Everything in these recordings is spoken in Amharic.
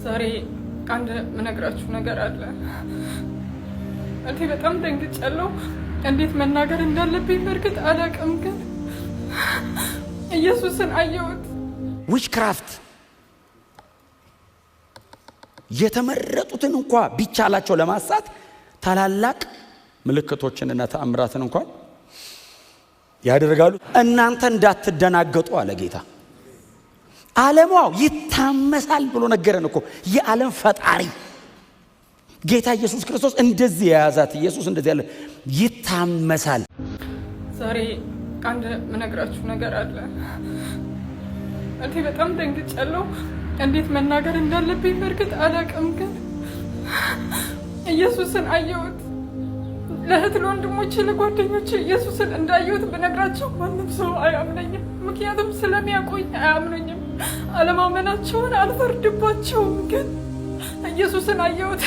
ዛሬ አንድ ምነግራችሁ ነገር አለ። እኔ በጣም ደንግጫለሁ። እንዴት መናገር እንዳለብኝ በርግጥ አላውቅም፣ ግን ኢየሱስን አየሁት። ዊችክራፍት የተመረጡትን እንኳን ቢቻላቸው ለማሳት ታላላቅ ምልክቶችንና ተአምራትን እንኳን ያደርጋሉ። እናንተ እንዳትደናገጡ አለ ጌታ። ዓለማው ይታመሳል ብሎ ነገረን እኮ። የዓለም ፈጣሪ ጌታ ኢየሱስ ክርስቶስ እንደዚህ የያዛት ኢየሱስ እንደዚህ ያለ ይታመሳል። ዛሬ አንድ ምነግራችሁ ነገር አለ። እኔ በጣም ደንግጫለሁ። እንዴት መናገር እንዳለብኝ በርግጥ አላውቅም፣ ግን ኢየሱስን አየሁት። ለእህት ለወንድሞቼ ለጓደኞቼ ኢየሱስን እንዳየሁት ብነግራቸው ማንም ሰው አያምነኝም። ምክንያቱም ስለሚያውቁኝ አያምኑኝም። አለማመናቸውን አልፈርድባቸውም፣ ግን ኢየሱስን አየሁት።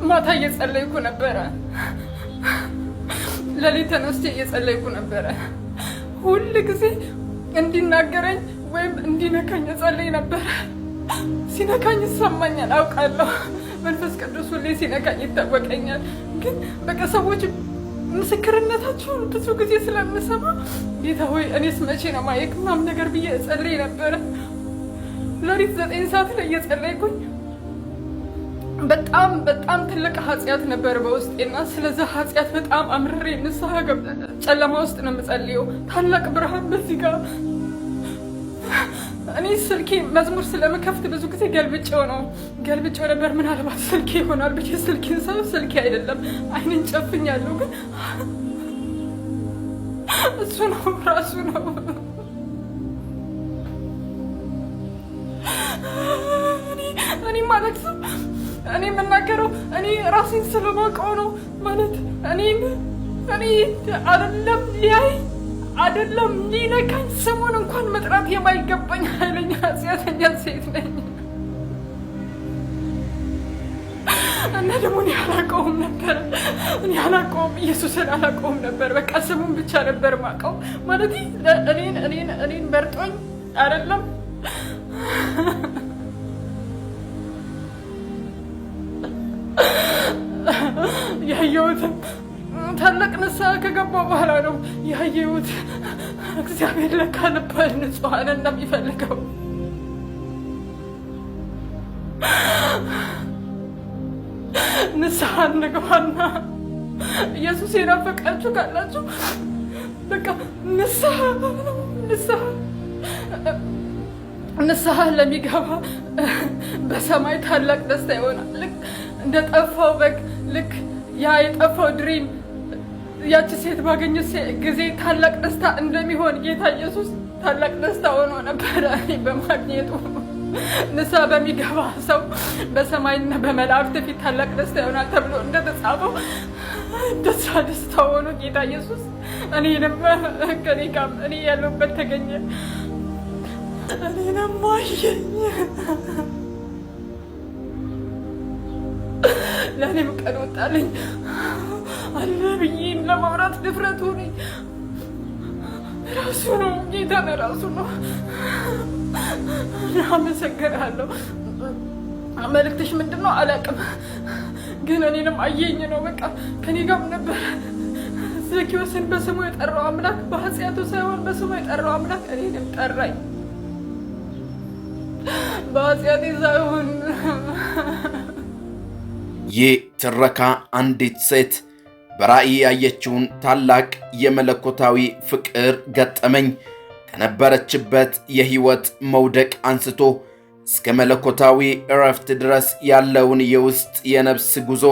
ማታ እየጸለይኩ ነበረ። ሌሊት ተነስቼ እየጸለይኩ ነበረ። ሁል ጊዜ እንዲናገረኝ ወይም እንዲነካኝ እጸልይ ነበረ። ሲነካኝ ይሰማኛል፣ አውቃለሁ። መንፈስ ቅዱስ ሁሌ ሲነካኝ ይታወቀኛል። ግን በቃ ሰዎች ምስክርነታቸውን ብዙ ጊዜ ስለምሰማ ጌታ ሆይ እኔስ መቼ ነው ማየክ ምናምን ነገር ብዬ እጸልይ ነበረ። ሌሊት 9 ሰዓት ላይ እየጸለይኩኝ በጣም ትልቅ ኃጢአት ነበር በውስጤና ስለዛ ኃጢአት በጣም አምርሬ ንስሐ ጨለማ ውስጥ ነው የምጸልየው። ታላቅ ብርሃን በዚህ ጋር እኔ ስልኬ መዝሙር ስለምከፍት ብዙ ጊዜ ገልብጬው ነበር። ምናልባት ስልኬ ይሆናል ብዬ ስልኬን ሳይሆን ስልኬ አይደለም፣ አይንን ጨፍኛለሁ። ግን እሱ ነው ራሱ ነው። እኔ ማለት እኔ የምናገረው እኔ ራሴን ስለማውቀው ነው። ማለት እኔ አይደለም ሊያይ አይደለም ሊነካኝ ስሙን እንኳን መጥራት የማይገባኝ ኃይለኛ ኃጢአተኛ ሴት ነኝ። እና ደግሞ እኔ አላውቀውም ኢየሱስን አላውቀውም ነበር። በቃ ስሙን ብቻ ነበር ማውቀው። ማለት እኔን መርጦኝ አይደለም ያየሁትም ታላቅ ንስሐ ከገባሁ በኋላ ነው ያየሁት። እግዚአብሔር ለካ ልባል ንጹሐን እንደሚፈልገው። ንስሐ እንግባና ኢየሱስ የናፈቃችሁ ካላችሁ በቃ ንስሐ ለሚገባ በሰማይ ታላቅ ደስታ ይሆናል። ልክ እንደ ጠፋው በግ፣ ልክ ያ የጠፋው ድሪም ያቺ ሴት ባገኘች ጊዜ ታላቅ ደስታ እንደሚሆን ጌታ ኢየሱስ ታላቅ ደስታ ሆኖ ነበረ በማግኘቱ። ንስሐ በሚገባ ሰው በሰማይና በመላእክት ፊት ታላቅ ደስታ ይሆናል ተብሎ እንደተጻፈው ደስታ ሆኖ ጌታ ኢየሱስ እኔንም ከኔ ጋር እኔ ያለሁበት ተገኘ። እኔንም አየኝ። ለእኔም ቀን ወጣልኝ አለ ብዬም ለማውራት ድፍረቱ ነኝ። ራሱ ነው ጌታ ራሱ ነው። አመሰግናለሁ። መልእክትሽ ምንድን ነው አላውቅም፣ ግን እኔንም አየኝ ነው። በቃ ከኔ ጋር ነበር። ዘኪዎስን በስሙ የጠራው አምላክ በኃጢአቱ ሳይሆን በስሙ የጠራው አምላክ እኔንም ጠራኝ። በኃጢአቴ ሳይሆን። ይህ ትረካ አንዲት ሴት በራእይ ያየችውን ታላቅ የመለኮታዊ ፍቅር ገጠመኝ ከነበረችበት የህይወት መውደቅ አንስቶ እስከ መለኮታዊ እረፍት ድረስ ያለውን የውስጥ የነፍስ ጉዞ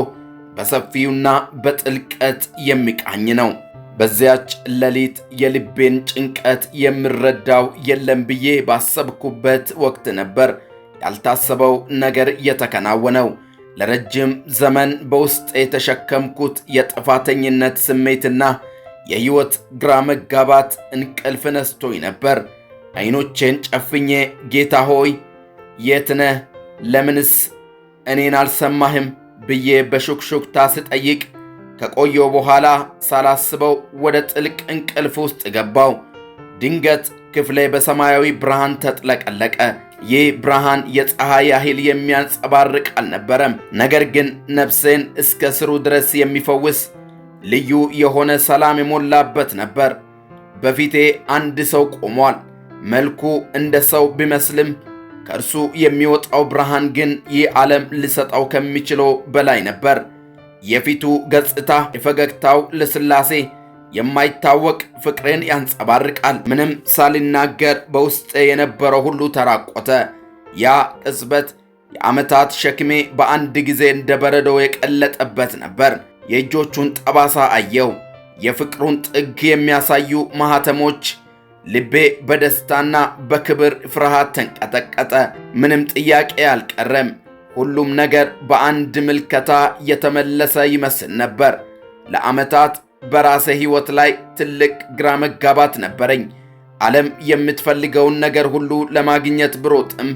በሰፊውና በጥልቀት የሚቃኝ ነው። በዚያች ሌሊት የልቤን ጭንቀት የምረዳው የለም ብዬ ባሰብኩበት ወቅት ነበር ያልታሰበው ነገር የተከናወነው። ለረጅም ዘመን በውስጥ የተሸከምኩት የጥፋተኝነት ስሜትና የህይወት ግራ መጋባት እንቅልፍ ነስቶኝ ነበር። አይኖቼን ጨፍኜ ጌታ ሆይ የት ነህ? ለምንስ እኔን አልሰማህም ብዬ በሹክሹክታ ስጠይቅ ከቆየው በኋላ ሳላስበው ወደ ጥልቅ እንቅልፍ ውስጥ ገባው። ድንገት ክፍሌ በሰማያዊ ብርሃን ተጥለቀለቀ። ይህ ብርሃን የፀሐይ ያህል የሚያንጸባርቅ አልነበረም፣ ነገር ግን ነፍሴን እስከ ስሩ ድረስ የሚፈውስ ልዩ የሆነ ሰላም የሞላበት ነበር። በፊቴ አንድ ሰው ቆሟል። መልኩ እንደ ሰው ቢመስልም ከእርሱ የሚወጣው ብርሃን ግን ይህ ዓለም ሊሰጠው ከሚችለው በላይ ነበር። የፊቱ ገጽታ፣ የፈገግታው ልስላሴ የማይታወቅ ፍቅርን ያንጸባርቃል። ምንም ሳልናገር በውስጤ የነበረው ሁሉ ተራቆተ። ያ ቅጽበት የዓመታት ሸክሜ በአንድ ጊዜ እንደ በረዶ የቀለጠበት ነበር። የእጆቹን ጠባሳ አየው፣ የፍቅሩን ጥግ የሚያሳዩ ማኅተሞች። ልቤ በደስታና በክብር ፍርሃት ተንቀጠቀጠ። ምንም ጥያቄ አልቀረም። ሁሉም ነገር በአንድ ምልከታ የተመለሰ ይመስል ነበር። ለዓመታት በራሴ ሕይወት ላይ ትልቅ ግራ መጋባት ነበረኝ። ዓለም የምትፈልገውን ነገር ሁሉ ለማግኘት ብሮጥም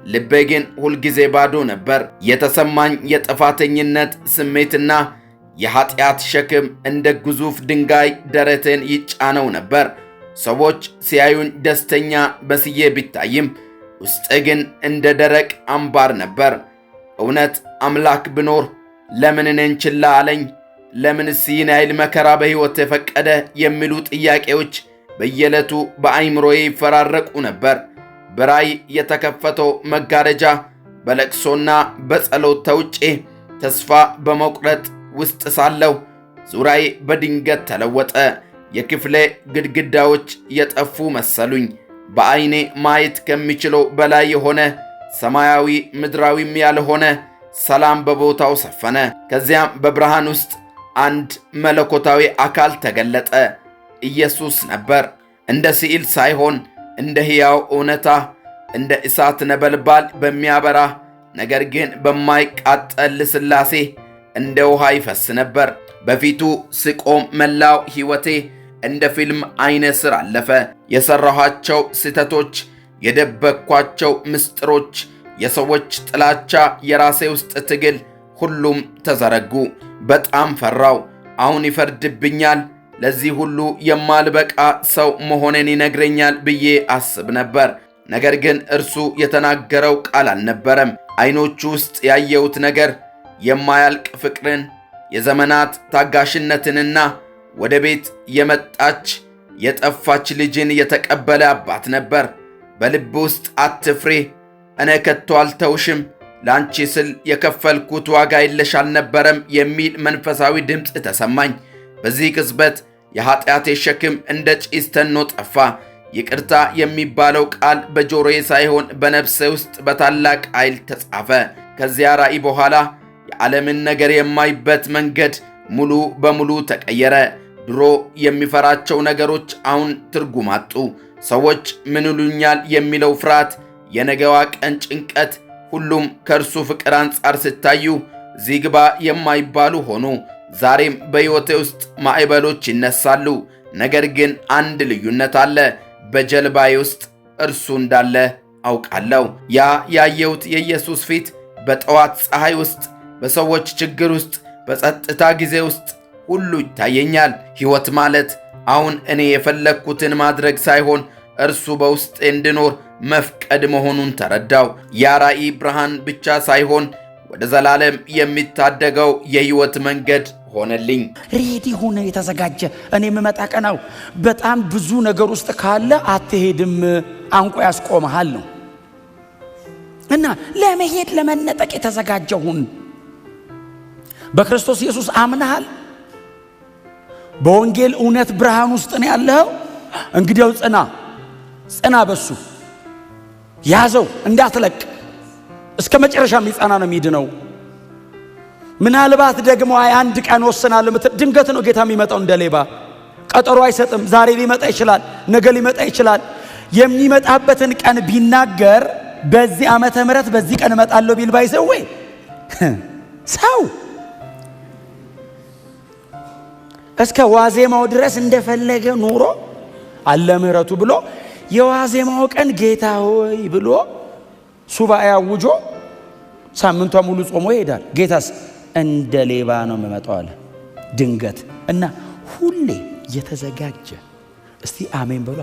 ልቤ ግን ሁልጊዜ ባዶ ነበር። የተሰማኝ የጥፋተኝነት ስሜትና የኃጢአት ሸክም እንደ ግዙፍ ድንጋይ ደረቴን ይጫነው ነበር። ሰዎች ሲያዩኝ ደስተኛ መስዬ ቢታይም ውስጤ ግን እንደ ደረቅ አምባር ነበር። እውነት አምላክ ብኖር ለምን እኔን ችላ አለኝ? ለምንስ ይህን ያህል መከራ በሕይወት የፈቀደ? የሚሉ ጥያቄዎች በየዕለቱ በአይምሮዬ ይፈራረቁ ነበር። በራእይ የተከፈተው መጋረጃ በለቅሶና በጸሎት ተውጬ ተስፋ በመቁረጥ ውስጥ ሳለሁ ዙሪያዬ በድንገት ተለወጠ። የክፍሌ ግድግዳዎች የጠፉ መሰሉኝ። በዐይኔ ማየት ከሚችለው በላይ የሆነ ሰማያዊ ምድራዊም ያልሆነ ሰላም በቦታው ሰፈነ። ከዚያም በብርሃን ውስጥ አንድ መለኮታዊ አካል ተገለጠ። ኢየሱስ ነበር። እንደ ስዕል ሳይሆን እንደ ሕያው እውነታ፣ እንደ እሳት ነበልባል በሚያበራ ነገር ግን በማይቃጠል ልስላሴ እንደ ውሃ ይፈስ ነበር። በፊቱ ስቆም መላው ሕይወቴ እንደ ፊልም አይነ ስር አለፈ። የሠራኋቸው ስህተቶች፣ የደበቅኳቸው ምስጢሮች፣ የሰዎች ጥላቻ፣ የራሴ ውስጥ ትግል ሁሉም ተዘረጉ። በጣም ፈራው። አሁን ይፈርድብኛል፣ ለዚህ ሁሉ የማልበቃ ሰው መሆኔን ይነግረኛል ብዬ አስብ ነበር። ነገር ግን እርሱ የተናገረው ቃል አልነበረም። አይኖቹ ውስጥ ያየሁት ነገር የማያልቅ ፍቅርን፣ የዘመናት ታጋሽነትንና ወደ ቤት የመጣች የጠፋች ልጅን የተቀበለ አባት ነበር። በልብ ውስጥ አትፍሬ፣ እኔ ከቶ አልተውሽም፣ ለአንቺ ስል የከፈልኩት ዋጋ የለሽ አልነበረም የሚል መንፈሳዊ ድምፅ ተሰማኝ። በዚህ ቅጽበት የኃጢአቴ ሸክም እንደ ጭስ ተኖ ጠፋ። ይቅርታ የሚባለው ቃል በጆሮዬ ሳይሆን በነፍሴ ውስጥ በታላቅ ኃይል ተጻፈ። ከዚያ ራእይ በኋላ የዓለምን ነገር የማይበት መንገድ ሙሉ በሙሉ ተቀየረ። ድሮ የሚፈራቸው ነገሮች አሁን ትርጉም አጡ። ሰዎች ምን ይሉኛል የሚለው ፍርሃት፣ የነገዋ ቀን ጭንቀት፣ ሁሉም ከእርሱ ፍቅር አንጻር ሲታዩ ዚግባ የማይባሉ ሆኑ። ዛሬም በሕይወቴ ውስጥ ማዕበሎች ይነሳሉ። ነገር ግን አንድ ልዩነት አለ። በጀልባዬ ውስጥ እርሱ እንዳለ አውቃለሁ። ያ ያየሁት የኢየሱስ ፊት በጠዋት ፀሐይ ውስጥ፣ በሰዎች ችግር ውስጥ፣ በጸጥታ ጊዜ ውስጥ ሁሉ ይታየኛል። ሕይወት ማለት አሁን እኔ የፈለግኩትን ማድረግ ሳይሆን እርሱ በውስጤ እንድኖር መፍቀድ መሆኑን ተረዳው። ያ ራእይ ብርሃን ብቻ ሳይሆን ወደ ዘላለም የሚታደገው የሕይወት መንገድ ሆነልኝ። ሬዲ ሆነ የተዘጋጀ። እኔ የምመጣ ቀናው በጣም ብዙ ነገር ውስጥ ካለ አትሄድም፣ አንቆ ያስቆመሃል ነው እና ለመሄድ ለመነጠቅ የተዘጋጀሁን በክርስቶስ ኢየሱስ አምነሃል። በወንጌል እውነት ብርሃን ውስጥ ነው ያለው። እንግዲያው ጽና፣ በሱ ያዘው፣ እንዳትለቅ። እስከ መጨረሻ የሚጸና ነው የሚድነው። ምናልባት ደግሞ አንድ ቀን ወስናለሁ ምትል ድንገት ነው ጌታ የሚመጣው። እንደ ሌባ ቀጠሮ አይሰጥም። ዛሬ ሊመጣ ይችላል፣ ነገ ሊመጣ ይችላል። የሚመጣበትን ቀን ቢናገር በዚህ ዓመተ ምህረት በዚህ ቀን እመጣለሁ ቢል ባይዘው ወይ ሰው እስከ ዋዜማው ድረስ እንደፈለገ ኑሮ አለ ምህረቱ ብሎ የዋዜማው ቀን ጌታ ሆይ ብሎ ሱባኤ አውጆ ሳምንቷ ሙሉ ጾሞ ይሄዳል። ጌታስ እንደ ሌባ ነው የሚመጣው አለ። ድንገት እና ሁሌ የተዘጋጀ እስቲ አሜን በሉ።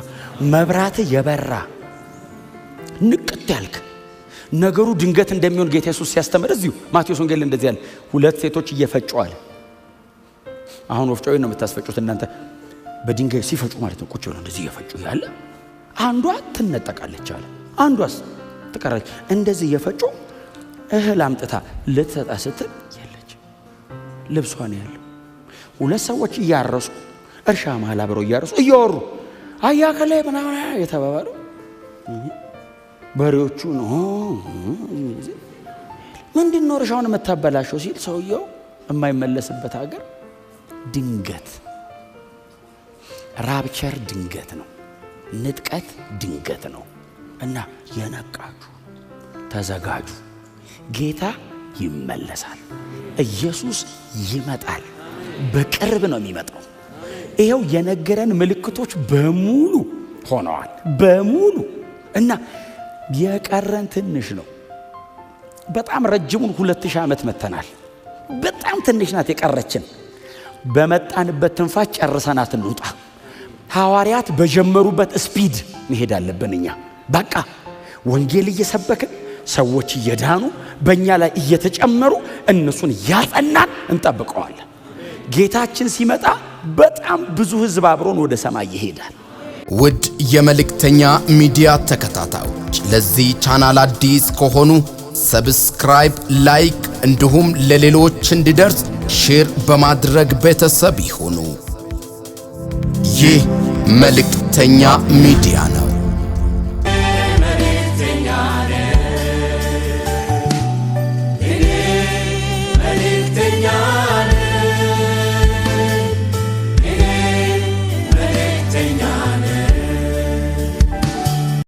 መብራት የበራ ንቅት ያልክ ነገሩ ድንገት እንደሚሆን ጌታ ኢየሱስ ሲያስተምር እዚሁ ማቴዎስ ወንጌል እንደዚህ ያለ 2 ሴቶች እየፈጩ አለ። አሁን ወፍጮዬን ነው የምታስፈጩት እናንተ በድንጋይ ሲፈጩ ማለት ነው። ቁጭ ብለው እንደዚህ እየፈጩ ያለ አንዷ ትነጠቃለች አለ፣ አንዷስ ትቀራለች። እንደዚህ እየፈጩ እህል አምጥታ ልትሰጣ ስትል የለች፣ ልብሷን ያለው። 2 ሰዎች እያረሱ እርሻ መሃል አብረው እያረሱ እያወሩ አያ ከላይ ምናምን የተባባሉ በሬዎቹ ነው ምንድነው እርሻውን የምታበላሸው ሲል ሰውየው የማይመለስበት ሀገር ድንገት ራፕቸር ድንገት ነው፣ ንጥቀት ድንገት ነው። እና የነቃችሁ ተዘጋጁ፣ ጌታ ይመለሳል፣ ኢየሱስ ይመጣል፣ በቅርብ ነው የሚመጣው። ይሄው የነገረን ምልክቶች በሙሉ ሆነዋል፣ በሙሉ እና የቀረን ትንሽ ነው። በጣም ረጅሙን 2000 ዓመት መተናል። በጣም ትንሽ ናት የቀረችን። በመጣንበት ትንፋሽ ጨርሰናት እንውጣ። ሐዋርያት በጀመሩበት ስፒድ መሄድ አለብን። እኛ በቃ ወንጌል እየሰበክን ሰዎች እየዳኑ በእኛ ላይ እየተጨመሩ እነሱን ያጸናን እንጠብቀዋለን። ጌታችን ሲመጣ በጣም ብዙ ሕዝብ አብሮን ወደ ሰማይ ይሄዳል። ውድ የመልእክተኛ ሚዲያ ተከታታዮች ለዚህ ቻናል አዲስ ከሆኑ ሰብስክራይብ፣ ላይክ እንዲሁም ለሌሎች እንዲደርስ ሼር በማድረግ ቤተሰብ ይሁኑ። ይህ መልእክተኛ ሚዲያ ነው።